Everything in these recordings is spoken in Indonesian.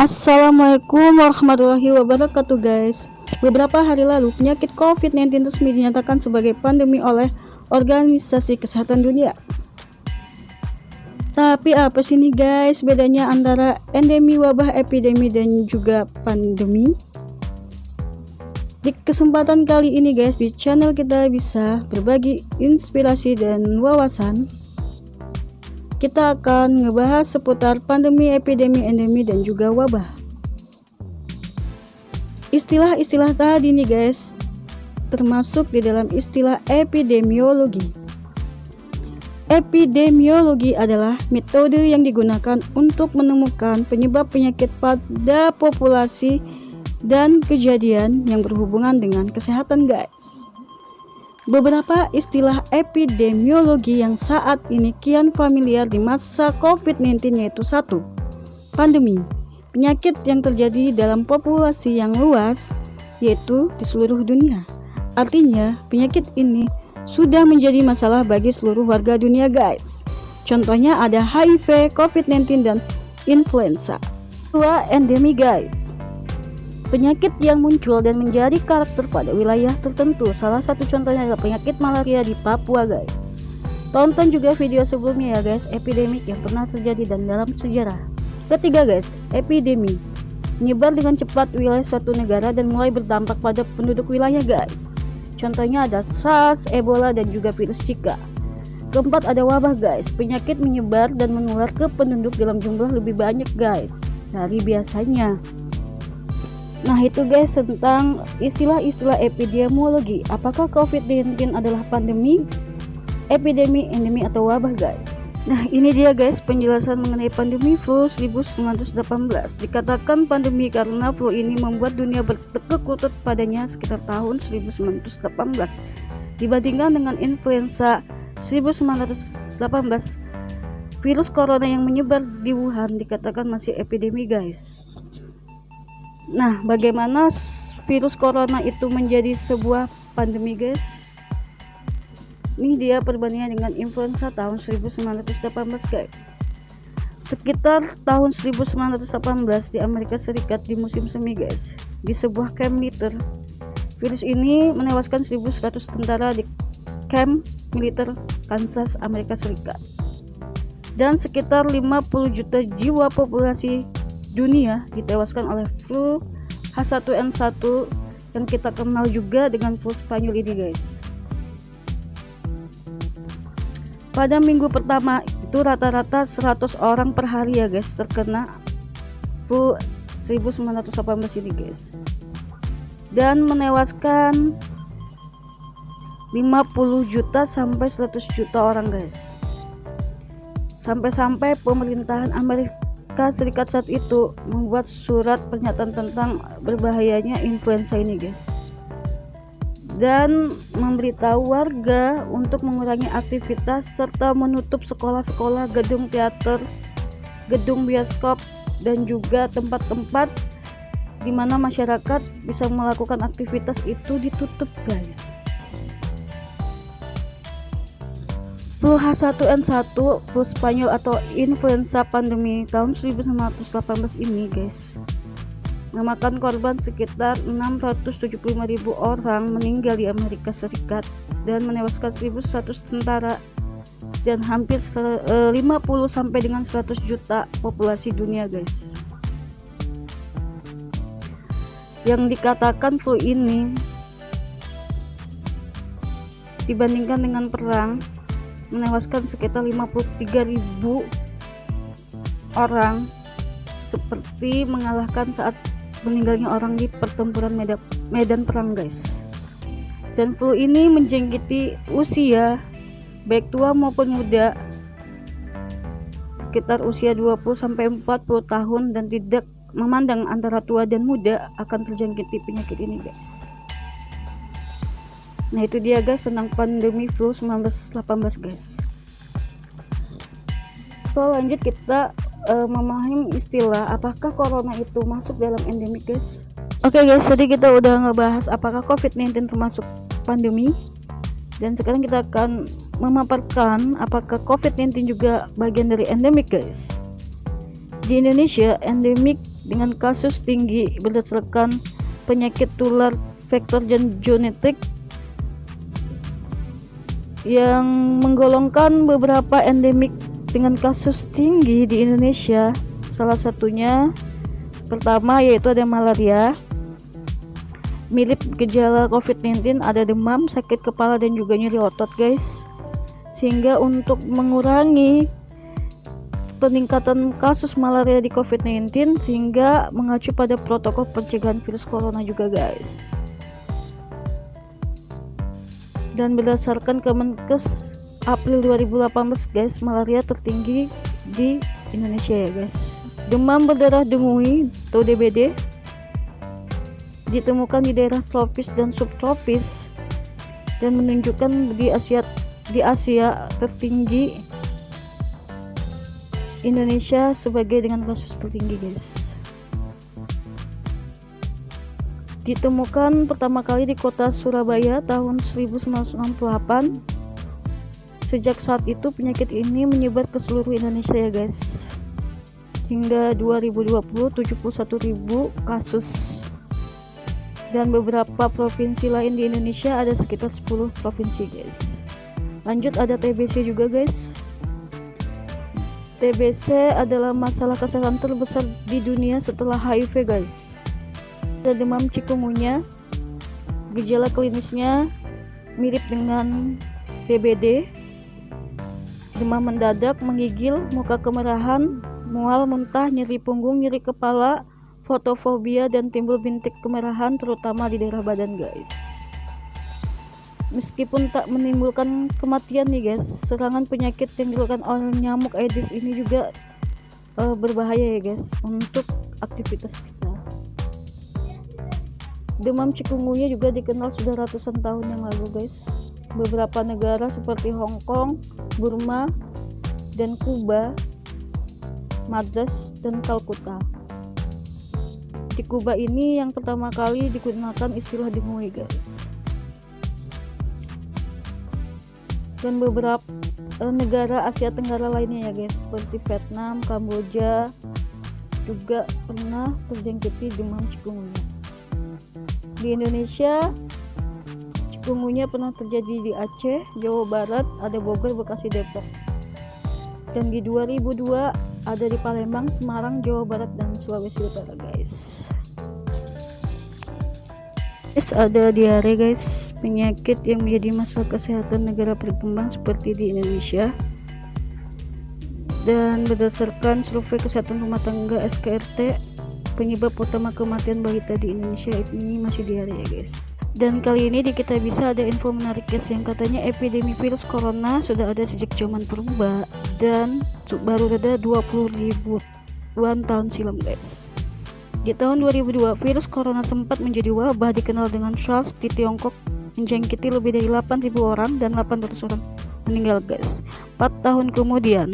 Assalamualaikum warahmatullahi wabarakatuh guys. Beberapa hari lalu penyakit COVID-19 resmi dinyatakan sebagai pandemi oleh Organisasi Kesehatan Dunia. Tapi apa sih nih guys bedanya antara endemi, wabah, epidemi, dan juga pandemi? Di kesempatan kali ini guys, di channel kita bisa berbagi inspirasi dan wawasan. Kita akan ngebahas seputar pandemi, epidemi, endemi, dan juga wabah. Istilah-istilah tadi nih guys termasuk di dalam istilah epidemiologi. Epidemiologi adalah metode yang digunakan untuk menemukan penyebab penyakit pada populasi dan kejadian yang berhubungan dengan kesehatan guys. Beberapa istilah epidemiologi yang saat ini kian familiar di masa COVID-19 yaitu 1. Pandemi, penyakit yang terjadi dalam populasi yang luas yaitu di seluruh dunia. Artinya, penyakit ini sudah menjadi masalah bagi seluruh warga dunia guys. Contohnya ada HIV, COVID-19, dan influenza. 2. Endemi guys, penyakit yang muncul dan menjadi karakter pada wilayah tertentu. Salah satu contohnya adalah penyakit malaria di Papua guys. Tonton juga video sebelumnya ya guys, epidemik yang pernah terjadi dan dalam sejarah. Ketiga guys, epidemi, menyebar dengan cepat wilayah suatu negara dan mulai berdampak pada penduduk wilayah guys. Contohnya ada SARS, Ebola, dan juga virus Zika. Keempat ada wabah guys, penyakit menyebar dan menular ke penduduk dalam jumlah lebih banyak guys dari biasanya. Nah itu guys tentang istilah-istilah epidemiologi. Apakah COVID-19 adalah pandemi, epidemi, endemi, atau wabah guys? Nah ini dia guys penjelasan mengenai pandemi flu 1918. Dikatakan pandemi karena flu ini membuat dunia bertekuk lutut padanya sekitar tahun 1918 dibandingkan dengan influenza 1918. Virus corona yang menyebar di Wuhan dikatakan masih epidemi guys. Nah, bagaimana virus corona itu menjadi sebuah pandemi guys? Ini dia perbandingan dengan influenza tahun 1918 guys. Sekitar tahun 1918 di Amerika Serikat di musim semi guys, di sebuah camp militer, virus ini menewaskan 1.100 tentara di camp militer Kansas, Amerika Serikat. Dan sekitar 50 juta jiwa populasi dunia ditewaskan oleh flu H1N1 yang kita kenal juga dengan flu Spanyol ini guys. Pada minggu pertama itu rata-rata 100 orang per hari ya guys terkena flu 1918 ini guys, dan menewaskan 50 juta sampai 100 juta orang guys. Sampai-sampai pemerintahan Amerika Serikat saat itu membuat surat pernyataan tentang berbahayanya influenza ini guys, dan memberitahu warga untuk mengurangi aktivitas serta menutup sekolah-sekolah, gedung teater, gedung bioskop, dan juga tempat-tempat di mana masyarakat bisa melakukan aktivitas itu ditutup guys. Flu H1N1, flu Spanyol atau influenza pandemi tahun 1918 ini guys memakan korban sekitar 675.000 orang meninggal di Amerika Serikat dan menewaskan 1.100 tentara dan hampir 50 sampai dengan 100 juta populasi dunia guys. Yang dikatakan flu ini dibandingkan dengan perang menewaskan sekitar 53.000 orang, seperti mengalahkan saat meninggalnya orang di pertempuran medan perang guys. Dan flu ini menjangkiti usia baik tua maupun muda, sekitar usia 20-40 tahun, dan tidak memandang antara tua dan muda akan terjangkiti penyakit ini guys. Nah itu dia guys tentang pandemi flu 1918 guys. So lanjut kita memahami istilah apakah corona itu masuk dalam endemik guys. Oke guys, tadi kita udah ngebahas apakah COVID-19 termasuk pandemi, dan sekarang kita akan memaparkan apakah COVID-19 juga bagian dari endemik guys. Di Indonesia, endemik dengan kasus tinggi berdasarkan penyakit tular vektor genetik yang menggolongkan beberapa endemik dengan kasus tinggi di Indonesia. Salah satunya pertama yaitu ada malaria. Mirip gejala COVID-19, ada demam, sakit kepala dan juga nyeri otot guys. Sehingga untuk mengurangi peningkatan kasus malaria di COVID-19 sehingga mengacu pada protokol pencegahan virus corona juga guys. Dan berdasarkan Kemenkes April 2018 guys, malaria tertinggi di Indonesia ya guys. Demam berdarah dengui atau DBD ditemukan di daerah tropis dan subtropis dan menunjukkan di Asia tertinggi Indonesia sebagai dengan kasus tertinggi guys. Ditemukan pertama kali di kota Surabaya tahun 1968. Sejak saat itu penyakit ini menyebar ke seluruh Indonesia ya guys. Hingga 2020 71.000 kasus. Dan beberapa provinsi lain di Indonesia ada sekitar 10 provinsi guys. Lanjut ada TBC juga guys. TBC adalah masalah kesehatan terbesar di dunia setelah HIV guys. Ada demam chikungunya, gejala klinisnya mirip dengan DBD, demam mendadak, menggigil, muka kemerahan, mual, muntah, nyeri punggung, nyeri kepala, fotofobia dan timbul bintik kemerahan terutama di daerah badan guys. Meskipun tak menimbulkan kematian nih guys, serangan penyakit yang dilakukan oleh nyamuk Aedes ini juga berbahaya ya guys untuk aktivitas kita. Demam chikungunya juga dikenal sudah ratusan tahun yang lalu guys. Beberapa negara seperti Hong Kong, Burma, dan Kuba, Madras, dan Kalkuta. Di Kuba ini yang pertama kali digunakan istilah dengue guys. Dan beberapa negara Asia Tenggara lainnya ya guys, seperti Vietnam, Kamboja juga pernah terjangkiti demam chikungunya. Di Indonesia chikungunya pernah terjadi di Aceh, Jawa Barat, ada Bogor, Bekasi, Depok. Dan di 2002 ada di Palembang, Semarang, Jawa Barat, dan Sulawesi Utara guys. Ada diare guys, penyakit yang menjadi masalah kesehatan negara berkembang seperti di Indonesia. Dan berdasarkan survei kesehatan rumah tangga SKRT, penyebab utama kematian balita di Indonesia ini masih diare ya guys. Dan kali ini di Kita Bisa ada info menarik guys, yang katanya epidemi virus corona sudah ada sejak zaman purba dan baru ada 20.000-an tahun silam guys. Di tahun 2002 virus corona sempat menjadi wabah dikenal dengan SARS di Tiongkok, menjangkiti lebih dari 8.000 orang dan 800 orang meninggal guys. 4 tahun kemudian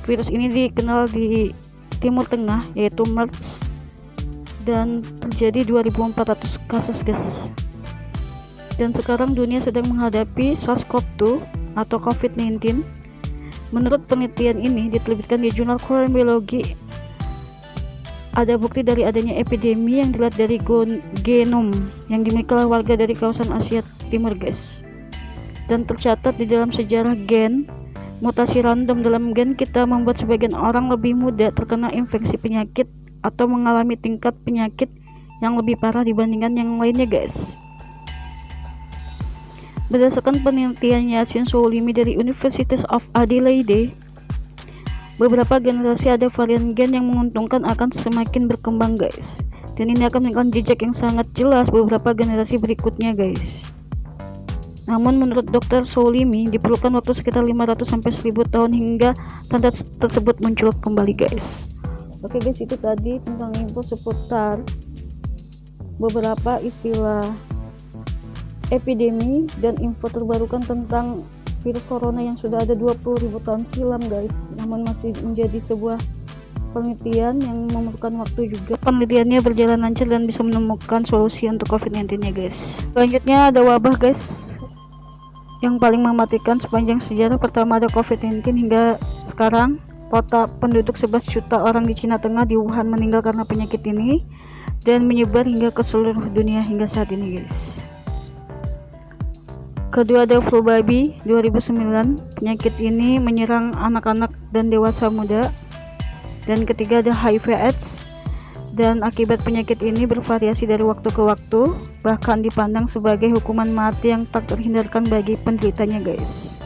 virus ini dikenal di Timur Tengah yaitu MERS dan terjadi 2.400 kasus guys. Dan sekarang dunia sedang menghadapi SARS-CoV-2 atau COVID-19. Menurut penelitian ini diterbitkan di jurnal Current Biology, ada bukti dari adanya epidemi yang dilihat dari genom yang dimiliki oleh warga dari kawasan Asia Timur guys. Dan tercatat di dalam sejarah gen, mutasi random dalam gen kita membuat sebagian orang lebih mudah terkena infeksi penyakit atau mengalami tingkat penyakit yang lebih parah dibandingkan yang lainnya guys. Berdasarkan penelitian Yasin Soulimi dari University of Adelaide, beberapa generasi ada varian gen yang menguntungkan akan semakin berkembang guys, dan ini akan meninggalkan jejak yang sangat jelas beberapa generasi berikutnya guys. Namun menurut Dr. Soulimi diperlukan waktu sekitar 500-1000 tahun hingga tanda tersebut muncul kembali guys. Oke guys, itu tadi tentang info seputar beberapa istilah epidemi dan info terbarukan tentang virus corona yang sudah ada 20.000 tahun silam guys, namun masih menjadi sebuah penelitian yang memerlukan waktu juga. Penelitiannya berjalan lancar dan bisa menemukan solusi untuk COVID-19 ya guys. Selanjutnya ada wabah guys yang paling mematikan sepanjang sejarah. Pertama ada COVID-19 hingga sekarang total penduduk 11 juta orang di Cina Tengah di Wuhan meninggal karena penyakit ini dan menyebar hingga ke seluruh dunia hingga saat ini, guys. Kedua ada flu babi 2009, penyakit ini menyerang anak-anak dan dewasa muda. Dan ketiga ada HIV AIDS, dan akibat penyakit ini bervariasi dari waktu ke waktu, bahkan dipandang sebagai hukuman mati yang tak terhindarkan bagi penderitanya, guys.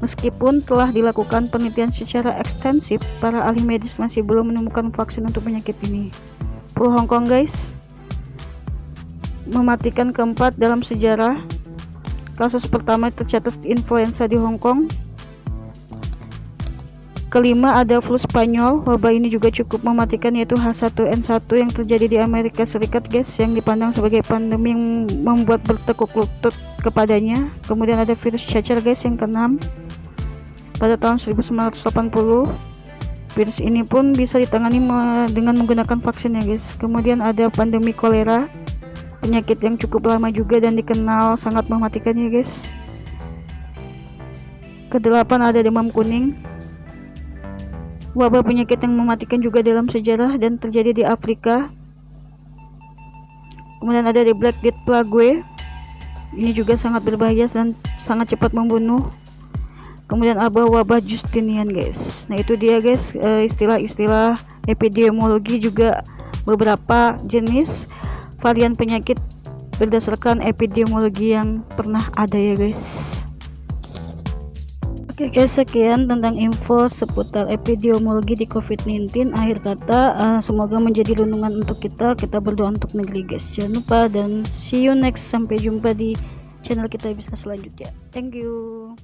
Meskipun telah dilakukan penelitian secara ekstensif, para ahli medis masih belum menemukan vaksin untuk penyakit ini. Flu Hong Kong, guys, mematikan keempat dalam sejarah. Kasus pertama tercatat influenza di Hong Kong. Kelima ada flu Spanyol. Wabah ini juga cukup mematikan, yaitu H1N1 yang terjadi di Amerika Serikat, guys, yang dipandang sebagai pandemi yang membuat bertekuk lutut kepadanya. Kemudian ada virus cacar, guys, yang keenam pada tahun 1980. Virus ini pun bisa ditangani dengan menggunakan vaksin, ya, guys. Kemudian ada pandemi kolera, penyakit yang cukup lama juga dan dikenal sangat mematikan, ya, guys. Kedelapan ada demam kuning, wabah penyakit yang mematikan juga dalam sejarah dan terjadi di Afrika. Kemudian ada the Black Death Plague, ini juga sangat berbahaya dan sangat cepat membunuh. Kemudian ada wabah Justinian, guys. Nah, itu dia, guys, istilah-istilah epidemiologi, juga beberapa jenis varian penyakit berdasarkan epidemiologi yang pernah ada, ya, guys. Oke, guys, sekian tentang info seputar epidemiologi di COVID-19. Akhir kata, semoga menjadi renungan untuk kita berdoa untuk negeri, guys. Jangan lupa, dan see you next, sampai jumpa di channel kita bisa selanjutnya. Thank you.